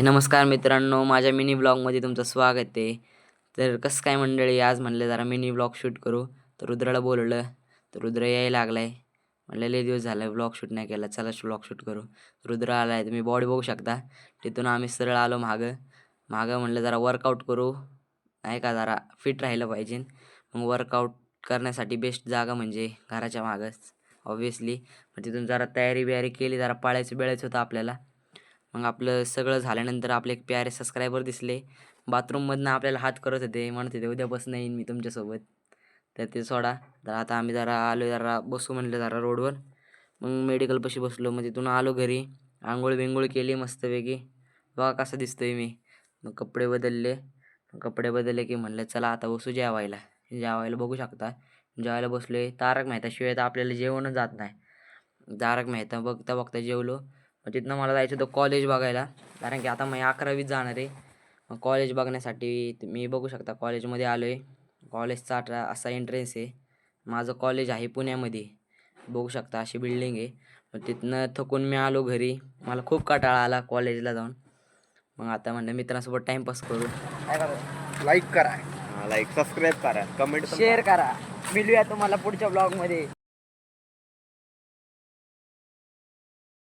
नमस्कार मित्रांनो, माझ्या मिनी ब्लॉगमध्ये तुमचं स्वागत आहे. तर कसं काय मंडळी, आज म्हणलं जरा मिनी ब्लॉग शूट करू. तर रुद्राला बोलवलं, तर रुद्र यायला लागलाय. म्हणलं लय दिवस झालं ब्लॉग शूट नाही केला, चला ब्लॉग शूट करू. रुद्र आलाय, तुम्ही बॉडी बघू शकता. तिथून आम्ही सरळ आलो मागं. मागं म्हणलं जरा वर्कआउट करू, नाही का, जरा फिट राहिलं पाहिजे. मग वर्कआउट करण्यासाठी बेस्ट जागा म्हणजे घराच्या मागंच ऑब्व्हियसली. मग तिथून जरा तयारी बियारी केली, जरा पाळायचं बिळायचं होतं आपल्याला. मग आपलं सगळं झाल्यानंतर आपले एक प्यारे सबस्क्रायबर दिसले. बाथरूममधनं आपल्याला हात करत होते, म्हणत होते उद्यापासून येईन मी तुमच्यासोबत. तर ते सोडा. तर आता आम्ही जरा आलो, जरा बसू म्हणलं जरा रोडवर. मग मेडिकलपाशी बसलो. मग तिथून आलो घरी, आंघोळ बिंघोळ केली मस्तपैकी. बघा कसं दिसतोय मी. मग कपडे बदलले. कपडे बदलले की म्हणलं चला आता बसू जेवायला. जेवायला बघू शकता, जेवायला बसलोय. तारक मेहताशिवाय तर आपल्याला जेवणच जात नाही. तारक मेहता बघता बघता जेवलो. मग तिथनं मला जायचं होतं कॉलेज बघायला, कारण की आता मी 11वीत जाणार आहे. मग कॉलेज बघण्यासाठी मी बघू शकता कॉलेजमध्ये आलो आहे. कॉलेजचा असा एंट्रन्स आहे. माझं कॉलेज आहे पुण्यामध्ये, बघू शकता अशी बिल्डिंग आहे. मग तिथनं थकून मी आलो घरी. मला खूप कंटाळा आला कॉलेजला जाऊन. मग आता म्हणलं मित्रांसोबत टाईमपास करू. काय करू? लाईक करा, लाईक सबस्क्राईब करा, कमेंट शेअर करा. भेटूया तुम्हाला पुढच्या ब्लॉगमध्ये.